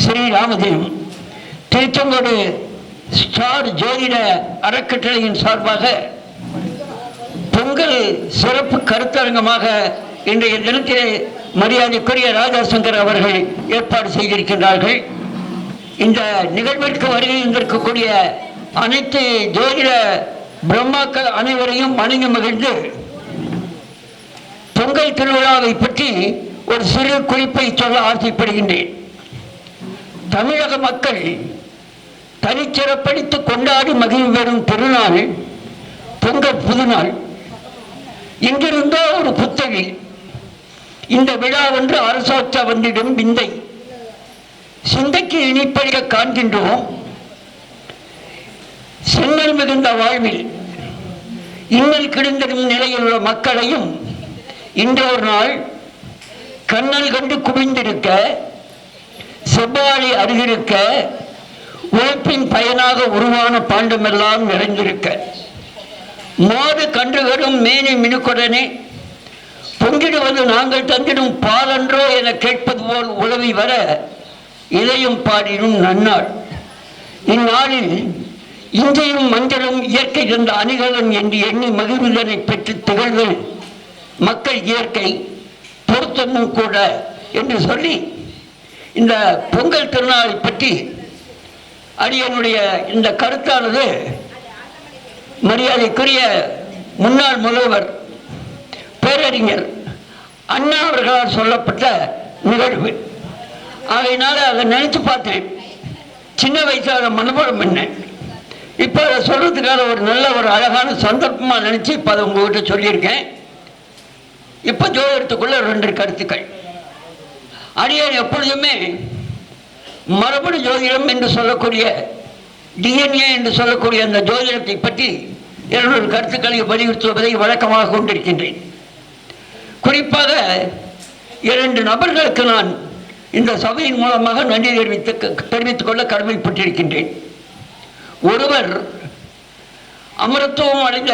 Sri Rama Jayam Tiruchengode star ஜோதிட அறக்கட்டளையின் சார்பாக பொங்கல் சிறப்பு கருத்தரங்கமாக இன்றைய தினத்திலே மரியாதைக்குரிய ராஜாசங்கர் அவர்கள் ஏற்பாடு செய்திருக்கின்றார்கள். இந்த நிகழ்விற்கு வருகை இருந்திருக்கக்கூடிய அனைத்து ஜோதிட பிரம்மாக்கள் அனைவரையும் வணங்கி மகிழ்ந்து பொங்கல் திருவிழாவை பற்றி ஒரு சிறு குறிப்பை சொல்ல ஆசைப்படுகின்றேன். தமிழக மக்கள் தனிச்சிறப்படித்து கொண்டாடி மகிழ்வு பெறும் திருநாள் பொங்கல் புதுநாள். இங்கிருந்தோ ஒரு புத்தகி இந்த விழா ஒன்று அரசாட்ச வந்திடும் விந்தை சிந்தைக்கு இனிப்படிய காண்கின்றோம். சென்னல் மிகுந்த வாழ்வில் இன்னல் கிடந்திடும் நிலையில் உள்ள மக்களையும் இன்றொரு நாள் கண்ணல் கண்டு குவிந்திருக்க செவ்வாழை அருகிருக்க உழைப்பின் பயனாக உருவான பாண்டமெல்லாம் நிறைந்திருக்க மாடு கன்றுகளும் மேனி மினுக்குடனே பொங்கிடுவது நாங்கள் தந்திடும் பாலன்றோ என கேட்பது போல் உழவி வர இதையும் பாடினும் நன்னாள். இந்நாளில் இன்றையும் மஞ்சளும் இயற்கை தந்த அணிகலன் என்று எண்ணி மகிழ்வுதனை பெற்று திகழ்கள் மக்கள் இயற்கை பொருத்தமும் கூட என்று சொல்லி இந்த பொங்கல் திருநாளை பற்றி அடியனுடைய இந்த கருத்தானது மரியாதைக்குரிய முன்னாள் முதல்வர் பேரறிஞர் அண்ணா அவர்களால் சொல்லப்பட்ட நிகழ்வு. ஆகையினால அதை நினைச்சு பார்த்தேன். சின்ன வயசாக மனப்பாடம் பண்ணேன். இப்போ அதை சொல்றதுக்காக ஒரு நல்ல ஒரு அழகான சந்தர்ப்பமாக நினைச்சு இப்போ அதை உங்ககிட்ட சொல்லியிருக்கேன். இப்போ ஜோதிடத்துக்குள்ள 2 கருத்துக்கள். அடியன் எப்பொழுதுமே மரபணு ஜோதிடம் என்று சொல்லக்கூடிய டிஎன்ஏ என்று சொல்லக்கூடிய அந்த ஜோதிடத்தை பற்றி 2 கருத்துக்களை வலியுறுத்துவதை வழக்கமாக கொண்டிருக்கின்றேன். குறிப்பாக 2 நபர்களுக்கு நான் இந்த சபையின் மூலமாக நன்றி தெரிவித்துக் கொள்ள கடமைப்பட்டிருக்கின்றேன். ஒருவர் அமரத்துவம் அடைந்த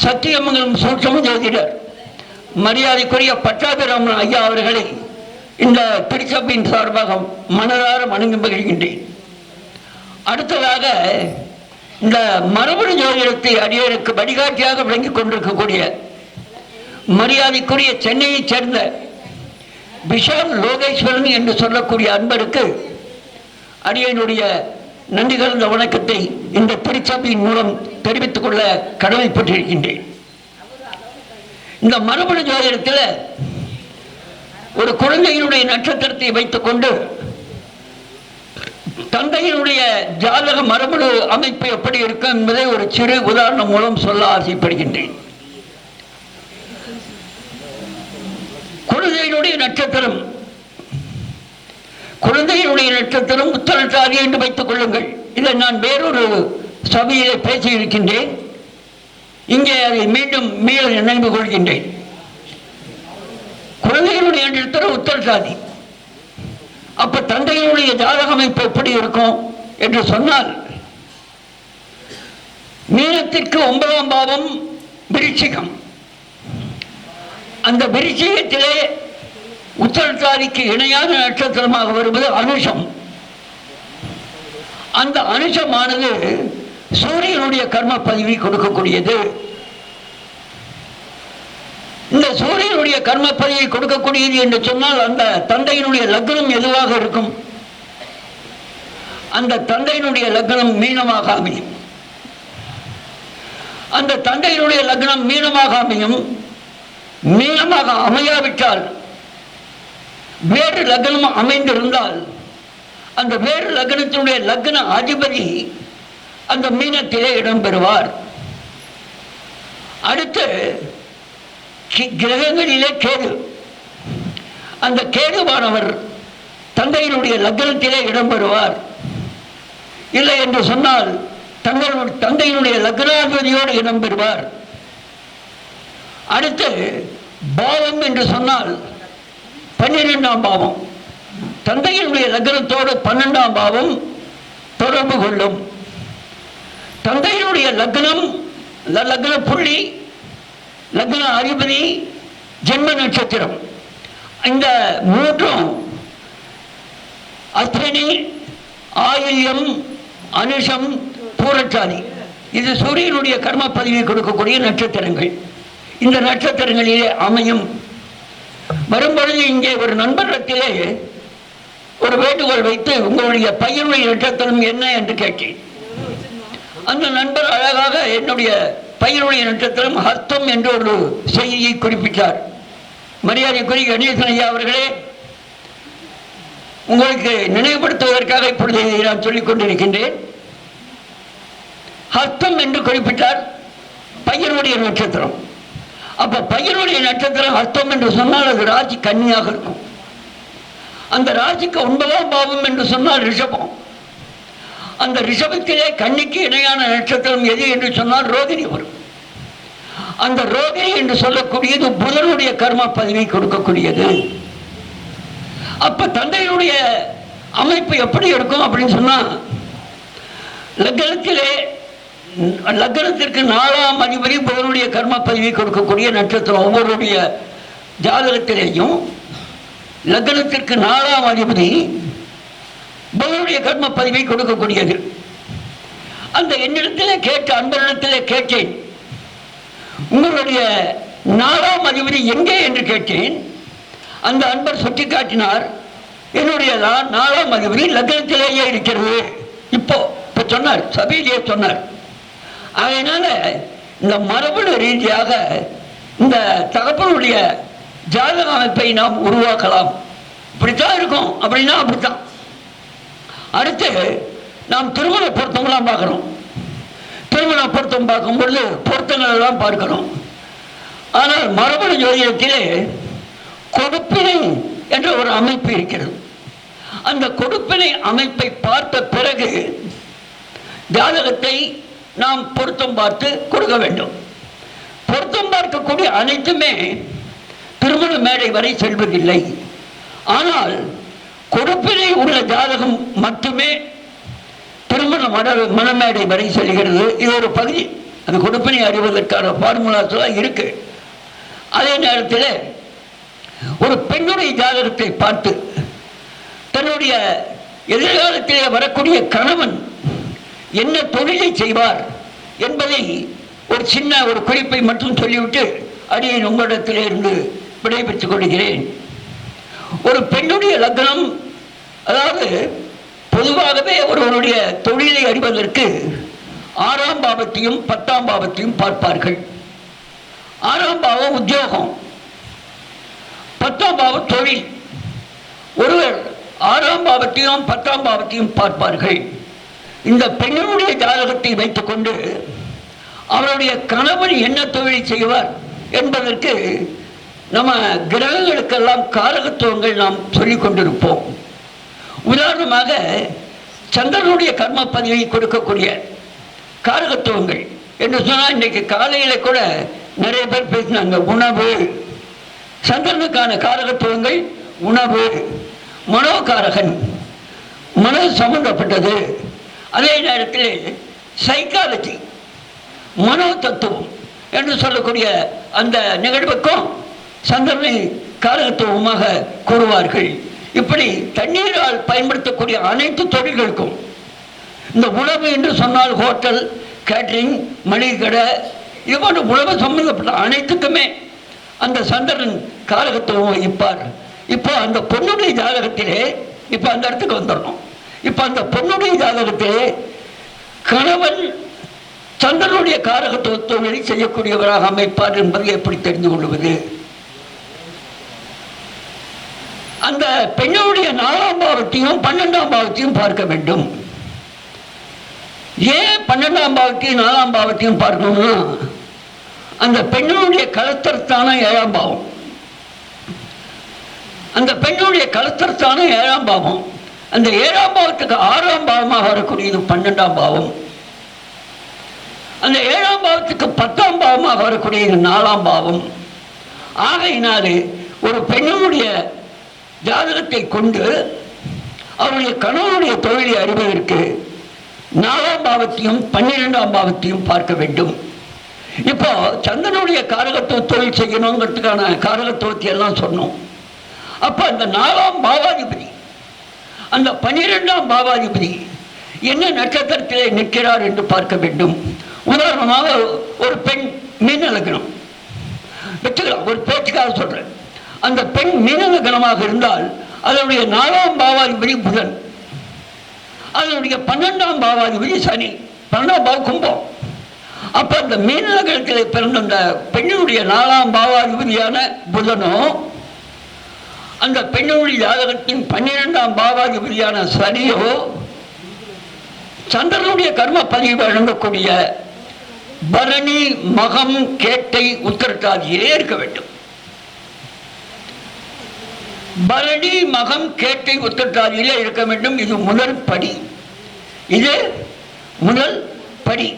சத்தியமங்கலம் சூட்சம ஜோதிடர் மரியாதைக்குரிய பட்டாபிராமன் ஐயா அவர்களை இந்த திருச்சபையின் சார்பாக மனதார வணங்கி மகிழ்கின்றேன். அடுத்ததாக இந்த மரபணு ஜோதிடத்தை அடியருக்கு வழிகாட்டியாக விளங்கிக் கொண்டிருக்கக்கூடிய மரியாதைக்குரிய சென்னையைச் சேர்ந்த விஷால் லோகேஸ்வரன் என்று சொல்லக்கூடிய அன்பருக்கு அடியனுடைய நன்றி கலந்த வணக்கத்தை இந்த திருச்சபையின் மூலம் தெரிவித்துக் கொள்ள கடமைப்பட்டிருக்கின்றேன். இந்த மரபணு ஜோதிடத்தில் ஒரு குழந்தையினுடைய நட்சத்திரத்தை வைத்துக் கொண்டு தந்தையினுடைய ஜாதக மரபணு அமைப்பு எப்படி இருக்கும் என்பதை ஒரு சிறு உதாரணம் மூலம் சொல்ல ஆசைப்படுகின்றேன். குழந்தையினுடைய நட்சத்திரம் உத்தரட்டாதி என்று வைத்துக் கொள்ளுங்கள். இதை நான் வேறொரு சபையிலே பேசியிருக்கின்றேன். இங்கே அதை மீண்டும் நினைவு கொள்கின்றேன். குழந்தைகளுடைய நட்சத்திரம் உத்தரட்டாதி. அப்ப தந்தையினுடைய ஜாதக அமைப்பு எப்படி இருக்கும் என்று சொன்னால், மீனத்திற்கு 9ஆம் பாவம் விருச்சிகம். அந்த விருச்சிகத்திலே உத்தரட்டாதிக்கு இணையான நட்சத்திரமாக வருவது அனுஷம். அந்த அனுஷமானது சூரியனுடைய கர்ம பதிவை கொடுக்கக்கூடியது. இந்த சூரியனுடைய கர்ம பதிவை கொடுக்கக்கூடியது என்று சொன்னால் அந்த தந்தையினுடைய லக்னம் எதுவாக இருக்கும்? அந்த தந்தையினுடைய லக்னம் மீனமாக அமையும். அந்த தந்தையினுடைய லக்னம் மீனமாக அமையும். மீனமாக அமையாவிட்டால் வேறு லக்னம் அமைந்திருந்தால் அந்த வேறு லக்னத்தினுடைய லக்ன அதிபதி அந்த மீனத்திலே இடம்பெறுவார். அடுத்து கிரகங்களிலே கேது. அந்த கேதுவானவர் தந்தையினுடைய லக்னத்திலே இடம்பெறுவார். இல்லை என்று சொன்னால் தந்தையினுடைய லக்னாதிபதியோடு இடம்பெறுவார். அடுத்து பாவம் என்று சொன்னால் 12ஆம் பாவம். தந்தையினுடைய லக்னத்தோடு 12ஆம் பாவம் தொடர்பு கொள்ளும். தந்தையினுடைய லக்னம், லக்ன புள்ளி, லக்ன அதிபதி, ஜென்ம நட்சத்திரம், இந்த மூன்றும் அஸ்வினி, ஆயில்யம், அனுஷம், பூரட்டாதி, இது சூரியனுடைய கர்ம பதிவை கொடுக்கக்கூடிய நட்சத்திரங்கள். இந்த நட்சத்திரங்களிலே அமையும் வரும்பொழுது இங்கே ஒரு நண்பரிடத்திலே ஒரு வேண்டுகோள் வைத்து உங்களுடைய பையனுடைய நட்சத்திரம் என்ன என்று கேட்டேன். அந்த நண்பர் அழகாக என்னுடைய பையனுடைய நட்சத்திரம் ஹஸ்தம் என்று ஒரு செய்தியை குறிப்பிட்டார். மரியாதைக்குரிய கணேசன் ஐயா அவர்களே, உங்களுக்கு நினைவுபடுத்துவதற்காக இப்பொழுது நான் சொல்லிக் கொண்டிருக்கின்றேன். ஹஸ்தம் என்று குறிப்பிட்டார் பையனுடைய நட்சத்திரம். அப்ப பையனுடைய நட்சத்திரம் ஹஸ்தம் என்று சொன்னால் அது ராசி கன்னியாக இருக்கும். அந்த ராசிக்கு 9ஆம் பாவம் என்று சொன்னால் ரிஷபம். அந்த ரிஷபத்திலே கன்னிக்கு இணையான நட்சத்திரம் எது என்று சொன்னால் ரோகிணி வரும். அந்த ரோகிணி என்று சொல்லக்கூடியது புதனுடைய கர்ம பதிவை கொடுக்கக்கூடியது. அப்ப தந்தையுடைய அமைப்பு எப்படி இருக்கும் அப்படின்னு சொன்னா, லக்னத்திற்கு 4ஆம் அதிபதி புதனுடைய கர்ம பதிவை கொடுக்கக்கூடிய நட்சத்திரம். ஒவ்வொருடைய ஜாதகத்திலேயும் லக்னத்திற்கு 4ஆம் அதிபதி புதனுடைய கர்ம பதிவை கொடுக்கக்கூடியது. அந்த என்னிடத்திலே அன்பரிடத்திலே கேட்டேன், உங்களுடைய 4ஆம் அதிபதி எங்கே என்று கேட்டேன். அந்த அன்பர் சுட்டி காட்டினார், என்னுடைய 4ஆம் அதிபதி லக்னத்திலேயே இருக்கிறது. இப்போ சொன்னார், சபையிலேயே சொன்னார். அதனால இந்த மரபணு ரீதியாக இந்த தகப்பனுடைய ஜாதக அமைப்பை நாம் உருவாக்கலாம். இப்படித்தான் இருக்கும் அப்படின்னா அப்படித்தான். அடுத்து நாம் திருமண பொருத்தங்களாம் பார்க்கிறோம். திருமண பொருத்தம் பார்க்கும் பொழுது பொருத்தங்கள் எல்லாம் பார்க்கிறோம். ஆனால் மரபணு ஜோதிடத்திலே கொடுப்பினை என்ற ஒரு அமைப்பு இருக்கிறது. அந்த கொடுப்பினை அமைப்பை பார்த்த பிறகு ஜாதகத்தை நாம் பொருத்தம் பார்த்து கொடுக்க வேண்டும். பொருத்தம் பார்க்கக்கூடிய அனைத்துமே திருமண மேடை வரை செல்வதில்லை. ஆனால் கொடுப்பினை உள்ள ஜாதகம் மட்டுமே திருமண மணமேடை வரை செல்கிறது. இது ஒரு பகுதி. அந்த கொடுப்பினை அறிவதற்கான ஃபார்முலாஸ் எல்லாம் இருக்கு. அதே நேரத்தில் ஒரு பெண்ணுடைய ஜாதகத்தை பார்த்து தன்னுடைய எதிர்காலத்திலே வரக்கூடிய கணவன் என்ன தொழிலை செய்வார் என்பதை ஒரு சின்ன ஒரு குறிப்பை மட்டும் சொல்லிவிட்டு அடியேன் உங்களிடத்திலே இருந்து விடைபெற்றுக் கொள்கிறேன். ஒரு பெண்ணுடைய லக்னம், அதாவது பொதுவாகவே ஒருவருடைய தொழிலை அறிவதற்கு 6ஆம் பாவத்தையும் 10ஆம் பாவத்தையும் பார்ப்பார்கள். 6ஆம் பாவம் உத்தியோகம், 10ஆம் பாவம் தொழில். ஒருவர் 6ஆம் பாவத்தையும் 10ஆம் பாவத்தையும் பார்ப்பார்கள். இந்த பெண்ணுடைய ஜாதகத்தை வைத்துக் கொண்டு அவருடைய கணவன் என்ன தொழிலை செய்வார் என்பதற்கு நம்ம கிரகங்களுக்கெல்லாம் காரகத்துவங்கள் நாம் சொல்லிக் கொண்டிருப்போம். உதாரணமாக சந்திரனுடைய கர்ம பதிவை கொடுக்கக்கூடிய காரகத்துவங்கள் என்று சொன்னால், இன்றைக்கு காலையில கூட நிறைய பேர் பேசினாங்க. உணவு, சந்திரனுக்கான காரகத்துவங்கள் உணவு, மனோகாரகன், மனோ சம்பந்தப்பட்டது. அதே நேரத்தில் சைக்காலஜி, மனோ தத்துவம் என்று சொல்லக்கூடிய அந்த நிகழ்வுக்கும் சந்திரனை காரகத்துவமாக கூறுவார்கள். இப்படி தண்ணீரால் பயன்படுத்தக்கூடிய அனைத்து தொழில்களுக்கும், இந்த உணவு என்று சொன்னால் ஹோட்டல், கேட்டரிங், மளிகை கடை, இது போன்ற உணவு சம்பந்தப்பட்ட அனைத்துக்குமே அந்த சந்திரன் காரகத்துவம் வகிப்பார். இப்போ அந்த பொண்ணுடைய ஜாதகத்திலே, இப்போ அந்த இடத்துக்கு வந்துடணும். இப்போ அந்த பொண்ணுடைய ஜாதகத்திலே கணவன் சந்திரனுடைய காரகத்துவ தொழிலை செய்யக்கூடியவராக அமைப்பார் என்பதை எப்படி தெரிந்து கொள்வது? அந்த பெண்ணுடைய 4ஆம் பாவத்தையும் 12ஆம் பாவத்தையும் பார்க்க வேண்டும். ஏன் 12ஆம் பாவத்தையும் 4ஆம் பாவத்தையும் பார்க்கணும்னா, அந்த பெண்ணுடைய கலத்தரத்தான 7ஆம் பாவம், அந்த பெண்ணுடைய கலத்தரத்தான 7ஆம் பாவம், அந்த 7ஆம் பாவத்துக்கு 6ஆம் பாவமாக வரக்கூடியது 12ஆம் பாவம். அந்த 7ஆம் பாவத்துக்கு 10ஆம் பாவமாக வரக்கூடியது 4ஆம் பாவம். ஆகையினாலே ஒரு பெண்ணுடைய ஜாதகத்தை கொண்டு அவருடைய கணவனுடைய தொழிலை அறிவதற்கு 4ஆம் பாவத்தையும் 12ஆம் பாவத்தையும் பார்க்க வேண்டும். இப்போ சந்திரனுடைய காரகத்துவ தொழில் செய்யணுங்கிறதுக்கான காரகத்துவத்தை எல்லாம் சொன்னோம். அப்போ அந்த 4ஆம் பாவாதிபதி அந்த 12ஆம் பாவாதிபதி என்ன நட்சத்திரத்திலே நிற்கிறார் என்று பார்க்க வேண்டும். உதாரணமாக ஒரு பெண் மீன லக்னம் வச்சுக்கலாம், ஒரு பேச்சுக்காக சொல்றேன். அந்த பெண் மீன லக்னமாக இருந்தால் அதனுடைய 4ஆம் பாவாதிபதி புதன், அதனுடைய 12ஆம் பாவாதிபதி சனி, 12ஆம் பாவ கும்பம். அப்ப அந்த மீன லக்னத்திலே பிறந்த அந்த பெண்ணினுடைய 4ஆம் பாவாதிபதியான புதனோ அந்த பெண்ணுடைய ஜாதகத்தின் 12ஆம் பாவாதிபதியான சனியோ சந்திரனுடைய கர்ம பதிவு வழங்கக்கூடிய பரணி மகம் கேட்டை உத்திரட்டாதியிலே இருக்க வேண்டும். பரணி மகம் கேட்டை உத்திரட்டாதியிலே இருக்க வேண்டும். இது முதல் படி. இது முதல் படி.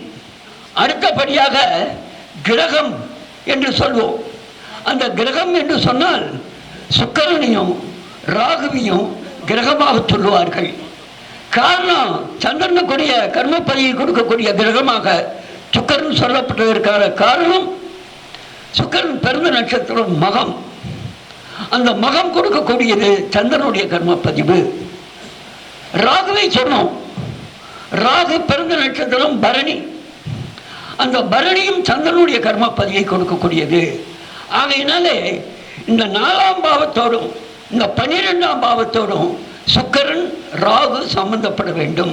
அடுத்தபடியாக கிரகம் என்று சொல்வோம். அந்த கிரகம் என்று சொன்னால் சுக்கிரனையும் ராகுவையும் கிரகமாக சொல்லுவார்கள். காரணம், சந்திரனுக்குரிய கர்மப்பதியை கொடுக்கக்கூடிய கிரகமாக சுக்கிரன் சொல்லப்பட்டதற்கான காரணம், சுக்கிரன் பிறந்த நட்சத்திரம் மகம். அந்த மகம் கொடுக்கக்கூடியது சந்திரனுடைய கர்மப்பதிவு. ராகுவை சொன்னோம். ராகு பிறந்த நட்சத்திரம் பரணி. அந்த பரணியும் சந்திரனுடைய கர்மப்பதியை கொடுக்கக்கூடியது. ஆகையினாலே இந்த 4ஆம் பாவத்தோடும் இந்த 12ஆம் பாவத்தோடும் சுக்கிரன் ராகு சம்பந்தப்பட வேண்டும்.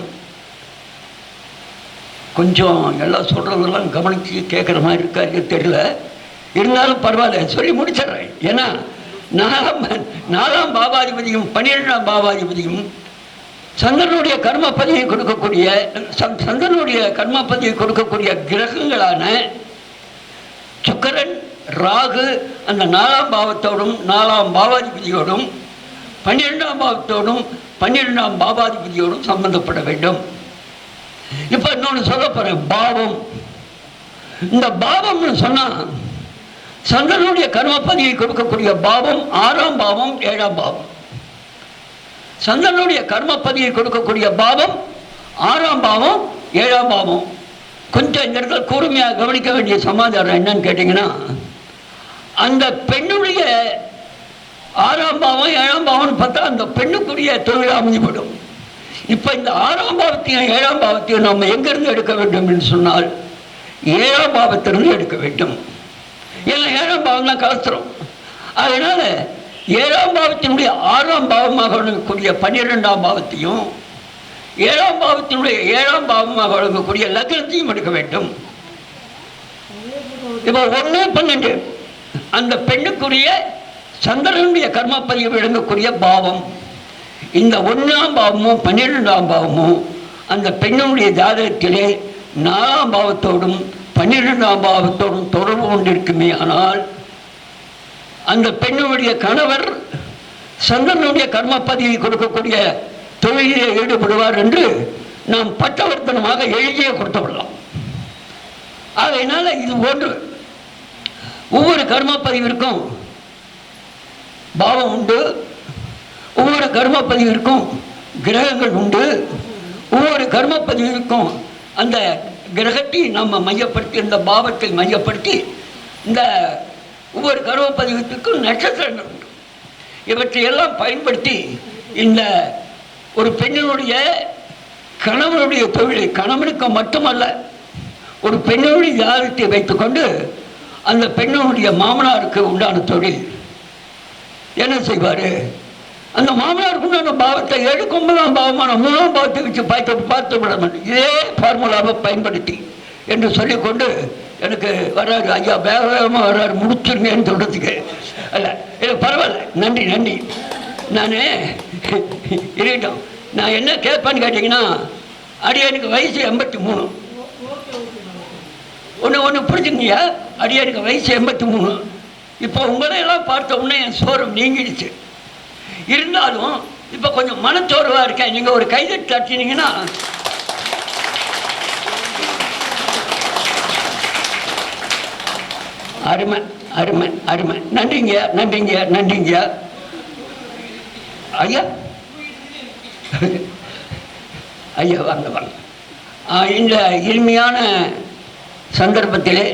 கொஞ்சம் எல்லாம் சொல்றதெல்லாம் கவனிச்சு கேட்குற மாதிரி இருக்காரு தெரியல, இருந்தாலும் பரவாயில்ல, சொல்லி முடிச்சிடுறேன். ஏன்னா 4ஆம் பாவாதிபதியும் 12ஆம் பாவாதிபதியும் சந்திரனுடைய கர்மப்பதியை கொடுக்கக்கூடிய சந்திரனுடைய கர்மப்பதியை கொடுக்கக்கூடிய கிரகங்களான சுக்கிரன் ராகு அந்த 4ஆம் பாவத்தோடும் 4ஆம் பாவாதிபதியோடும் 12ஆம் பாவத்தோடும் 12ஆம் பாவாதிபதியோடும் சம்பந்தப்பட வேண்டும். இப்ப இன்னொன்று சொல்ல போறேன், பாவம். இந்த பாவம்னு சொன்னா சந்திரனுடைய கர்மப்பதியை கொடுக்கக்கூடிய பாவம் 6ஆம் பாவம் 7ஆம் பாவம். சந்திரனுடைய கர்மப்பதியை கொடுக்கக்கூடிய பாவம் 6ஆம் பாவம் 7ஆம் பாவம். கொஞ்சம் இந்த இடத்துல கூர்மையாக கவனிக்க வேண்டிய சமாச்சாரம் என்னன்னு கேட்டீங்கன்னா, அந்த பெண்ணுடைய 6ஆம் பாவம் 7ஆம் பாவம்னு பார்த்தா அந்த பெண்ணுக்குரிய தொழில் அமைஞ்சுபடும். இப்போ இந்த 6ஆம் பாவத்தையும் 7ஆம் பாவத்தையும் நம்ம எங்கிருந்து எடுக்க வேண்டும் என்று சொன்னால் 7ஆம் பாவத்திலிருந்து எடுக்க வேண்டும். ஏன்னா 7ஆம் பாவம் தான் கலஸ்திரம். அதனால 7ஆம் பாவத்தினுடைய 6ஆம் பாவமாக வழங்கக்கூடிய 12ஆம் பாவத்தையும் 7ஆம் பாவத்தினுடைய 7ஆம் பாவமாக வழங்கக்கூடிய லக்னத்தையும் எடுக்க வேண்டும். இப்போ 1 12 அந்த பெண்ணுக்குரிய சந்திரனுடைய கர்மப்பதிவு வழங்கக்கூடிய பாவம். இந்த 1ஆம் பாவமும் 12ஆம் பாவமும் அந்த பெண்ணுடைய ஜாதகத்திலே 4ஆம் பாவத்தோடும் 12ஆம் பாவத்தோடும் தொடர்பு கொண்டிருக்குமே. ஆனால் அந்த பெண்ணுடைய கணவர் சந்திரனுடைய கர்மப்பதிவை கொடுக்கக்கூடிய தொழிலே ஈடுபடுவார் என்று நாம் பட்டவர்த்தனமாக எழுதியே கொடுத்து விடலாம். அதனால இது ஒன்று, ஒவ்வொரு கர்மப்பதிவிற்கும் பாவம் உண்டு, ஒவ்வொரு கர்மப்பதிவிற்கும் கிரகங்கள் உண்டு, ஒவ்வொரு கர்மப்பதிவிற்கும் அந்த கிரகத்தை நம்ம மையப்படுத்தி இந்த பாவத்தை மையப்படுத்தி இந்த ஒவ்வொரு கர்மப்பதிவிற்கும் நட்சத்திரங்கள் உண்டு. இவற்றையெல்லாம் பயன்படுத்தி இந்த ஒரு பெண்ணினுடைய கணவனுடைய தொழிலை, கணவனுக்கு மட்டுமல்ல ஒரு பெண்ணுடைய ஜாதகத்தை வைத்துக்கொண்டு அந்த பெண்ணுடைய மாமனாருக்கு உண்டான தொழில் என்ன செய்வார், அந்த மாமனாருக்கு உண்டான பாவத்தை 7 பாவமான 3ஆம் பாவத்தை வச்சு பார்த்து விட மாட்டேன். இதே ஃபார்முலாவை பயன்படுத்தி என்று சொல்லிக்கொண்டு எனக்கு வர்றாரு ஐயா, வேக வேகமாக வர்றாரு, முடிச்சுருங்கன்னு சொல்கிறதுக்கு. அல்ல இல்லை, பரவாயில்ல, நன்றி நன்றி. நான் இருக்கட்டும். நான் என்ன கேட்பேன்னு கேட்டிங்கன்னா, அடியானுக்கு வயசு 83. ஒன்று புரிஞ்சுங்கய்யா, அடியானுக்கு வயசு 83. இப்போ உங்களையெல்லாம் பார்த்த உடனே என் சோரம் நீங்கிடுச்சு. இருந்தாலும் இப்போ கொஞ்சம் மனச்சோர்வாக இருக்கேன். நீங்கள் ஒரு கைதட்டி தட்டினீங்கன்னா அருமை அருமை அருமை. நன்றிங்க நன்றிங்க நன்றிங்க ஐயா. ஐயா வாங்க வாங்க. இந்த இனிமையான சந்தர்ப்பத்திலே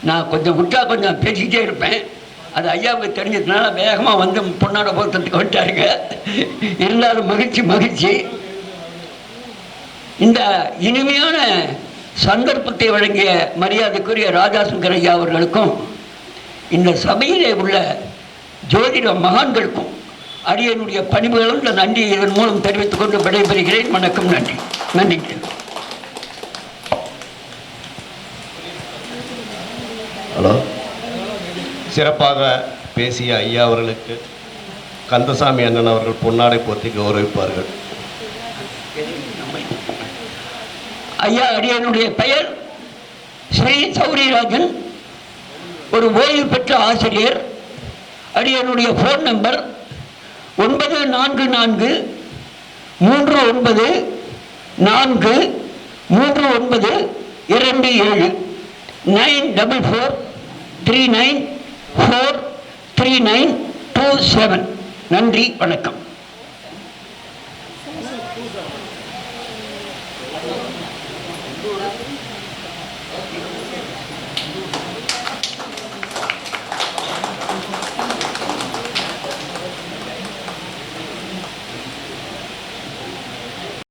நான் கொஞ்சம் விட்டா கொஞ்சம் பேசிக்கிட்டே இருப்பேன். அது ஐயாவுக்கு தெரிஞ்சதுனால வேகமாக வந்து பொன்னாட போகிறதுக்கு வந்துட்டாருங்க. இருந்தாலும் மகிழ்ச்சி. இந்த இனிமையான சந்தர்ப்பத்தை வழங்கிய மரியாதைக்குரிய ராஜாசங்கர் ஐயா அவர்களுக்கும் இந்த சபையிலே உள்ள ஜோதிட மகான்களுக்கும் அடியனுடைய பணிவுகளும் நன்றி இதன் மூலம் தெரிவித்துக் கொண்டு விடைபெறுகிறேன். வணக்கம். நன்றி. ஹலோ. சிறப்பாக பேசிய ஐயா அவர்களுக்கு கந்தசாமி அண்ணன் அவர்கள் பொன்னாடை போர்த்தி கௌரவிப்பார்கள். ஐயா, அடியனுடைய பெயர் ஸ்ரீ சௌரிராஜன், ஒரு ஓய்வு பெற்ற ஆசிரியர். அடியனுடைய ஃபோன் நம்பர் 9444393927 944393927. நன்றி, வணக்கம்.